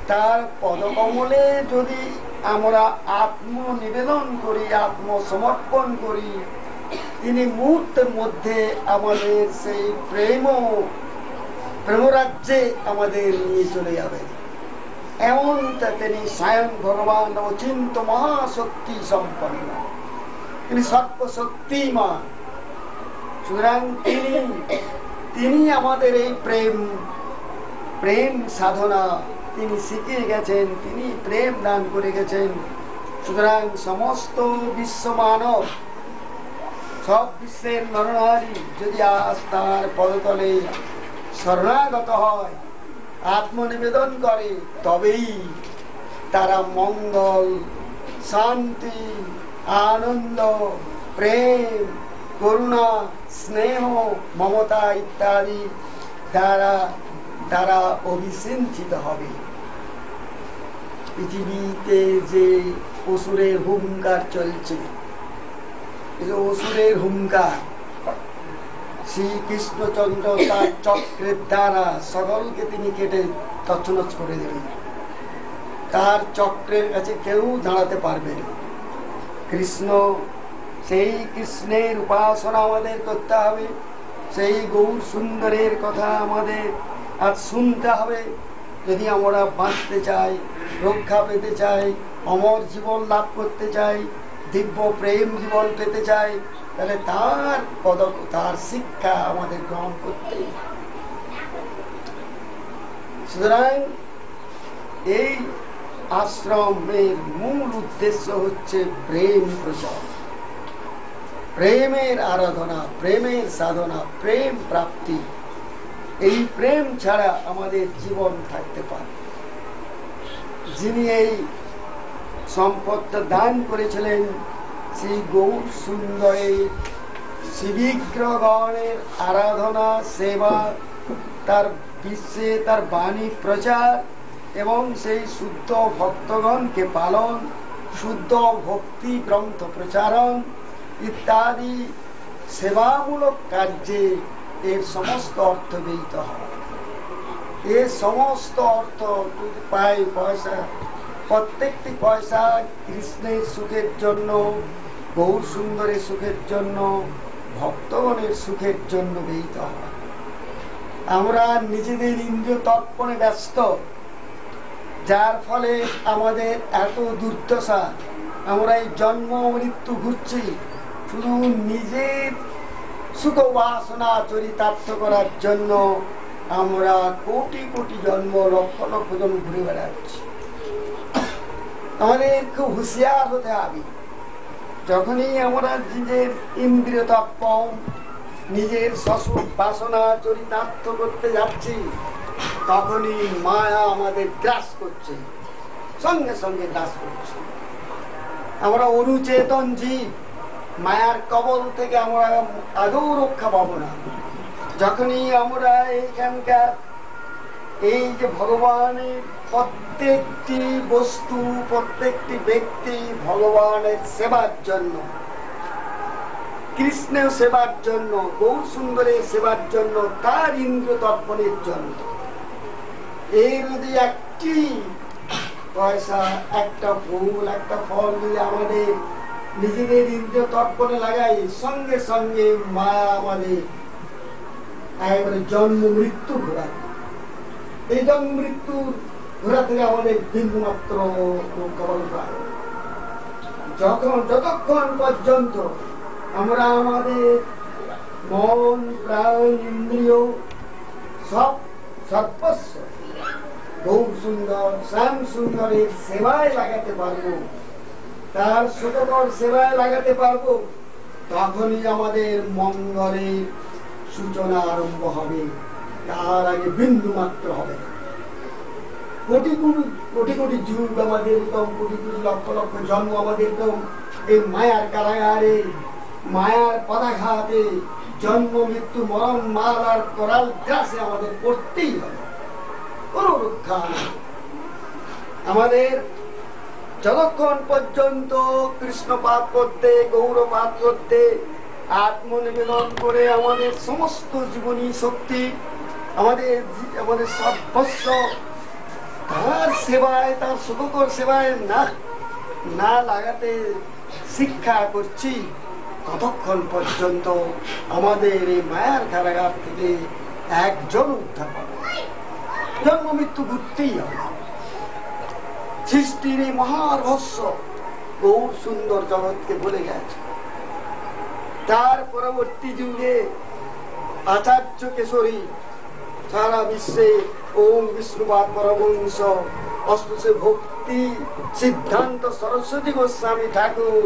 তার পদকমলে যদি আমরা আত্মনিবেদন করি, আত্মসমর্পণ করি, তিনি মুহূর্তের মধ্যে আমাদের সেই প্রেমরাজ্যে আমাদের নিয়ে চলে যাবেন। এমনটা তিনি স্বয়ং ভগবান অচিন্ত মহাশক্তি সম্পন্ন, তিনি সর্বশক্তিমান। সুতরাং তিনি আমাদের এই প্রেম সাধনা তিনি শিখিয়ে গেছেন, তিনি প্রেম দান করে গেছেন। সুতরাং সমস্ত বিশ্ব মানব, সব বিশ্বের নরনারী যদি আজ তার পদতলে শরণাগত হয়, আত্মনিবেদন করে, তবেই তারা মঙ্গল, শান্তি, আনন্দ, প্রেম, করুণা, স্নেহ, মমতা ইত্যাদি দ্বারা তারা অভিসিঞ্চিত হবে। পৃথিবীতে যে অসুরের হুঙ্কার চলছে, অসুরের হুঙ্কার, শ্রীকৃষ্ণচন্দ্র তার চক্রের দ্বারা সকলকে তিনি কেটে তছনছ করে দেবেন। তার চক্রের কাছে কেউ দাঁড়াতে পারবে না। সেই কৃষ্ণের উপাসনা আমাদের করতে হবে, সেই গৌর সুন্দরের কথা আমাদের আজ শুনতে হবে। যদি আমরা বাঁচতে চাই, রক্ষা পেতে চাই, অমর জীবন লাভ করতে চাই, দিব্য প্রেম জীবন পেতে চাই, তাহলে তার শিক্ষা আমাদের গ্রহণ করতে। সুতরাং এই আশ্রমের মূল উদ্দেশ্য হচ্ছে প্রেম প্রচার, প্রেমের আরাধনা, প্রেমের সাধনা, প্রেম প্রাপ্তি। এই প্রেম ছাড়া আমাদের জীবন থাকতে পারে। যিনি এই সম্পদটা দান করেছিলেন, সেই গৌর সুন্দরের শ্রীবিগ্রহগণের আরাধনা, সেবা, তার বিশ্বে তার বাণী প্রচার এবং সেই শুদ্ধ ভক্তগণকে পালন, শুদ্ধ ভক্তি গ্রন্থ প্রচারণ ইত্যাদি সেবামূলক কার্যে এর সমস্ত অর্থ ব্যয়িত হয়। এর সমস্ত অর্থ পাই পয়সা, প্রত্যেকটি পয়সা কৃষ্ণের সুখের জন্য, গৌর সুন্দরের সুখের জন্য, ভক্তগণের সুখের জন্য ব্যয়িত হয়। আমরা নিজেদের ইন্দ্রিয় তর্পণে ব্যস্ত, যার ফলে আমাদের এত দুর্দশা। আমরা এই জন্ম মৃত্যু ঘুরছি শুধু নিজের সুখ বাসনা চরিতার্থ করার জন্য। আমরা কোটি কোটি জন্ম, লক্ষ লক্ষ জন্ম ঘুরে বেড়াচ্ছি। আমাদের খুব হুঁশিয়ার হতে হবে। যখনই আমরা নিজের ইন্দ্রিয় তর্পণ, নিজের সুখ বাসনা চরিতার্থ করতে যাচ্ছি, তখনই মায়া আমাদের গ্রাস করছে, সঙ্গে সঙ্গে গ্রাস করছে। আমরা অনুচেতন জীব, মায়ার কবল থেকে আমরা আদৌ রক্ষা পাবো না। যখনই আমরা এইখানকার এই যে ভগবানের প্রত্যেকটি বস্তু, প্রত্যেকটি ব্যক্তি ভগবানের সেবার জন্য, কৃষ্ণের সেবার জন্য, গৌর সুন্দরের সেবার জন্য, তার ইন্দ্রিয় তর্পণের জন্য, এই যদি একটি পয়সা, একটা ফুল, একটা ফল যদি আমাদের নিজেদের ইন্দ্রিয় তর্পণে লাগাই, সঙ্গে সঙ্গে মায়া আমাদের একেবারে জন্ম মৃত্যু ঘোরা। এই জন্ম মৃত্যুর ঘোরা থেকে আমাদের বিন্দু মাত্র কবল পায়। যতক্ষণ পর্যন্ত আমরা আমাদের মন, প্রাণ, ইন্দ্রিয় সর্বস্ব গৌর সুন্দর, শ্যাম সুন্দরের সেবায় লাগাতে পারবো, তার সুখকর সেবায় লাগাতে পারবো, তখনই আমাদের মঙ্গলের সূচনা আরম্ভ হবে। তার আগে বিন্দু মাত্র হবে না। কোটি কোটি কোটি যুগ আমাদের, কোটি কোটি লক্ষ লক্ষ জন্ম আমাদের এই মায়ার কারাগারে, মায়ার পদাঘাতে, জন্ম মৃত্যু মরণ মালার করাল গ্রাসে আমাদের পড়তেই হবে। কোন রক্ষা নেই আমাদের। যতক্ষণ পর্যন্ত কৃষ্ণ পাঠ করতে, গৌর পাঠ করতে আত্মনিবেদন করে আমাদের সমস্ত জীবনী শক্তি, আমাদের সর্বস্ব সেবায়, তার সুখকর সেবায় না না লাগাতে শিক্ষা করছি, ততক্ষণ পর্যন্ত আমাদের এই মায়ার কারাগার থেকে একজন উদ্ধার পাবে। জন্ম মৃত্যু ঘুরতেই হবে। সৃষ্টির এই মহারহস্য গৌর সুন্দর জগৎকে বলে গেছে। তার পরবর্তী যুগে আচার্য কেশরী সারা বিশ্বে ওম বিষ্ণুপাদ পরমহংস, অষ্টসে ভক্তি সিদ্ধান্ত সরস্বতী গোস্বামী ঠাকুর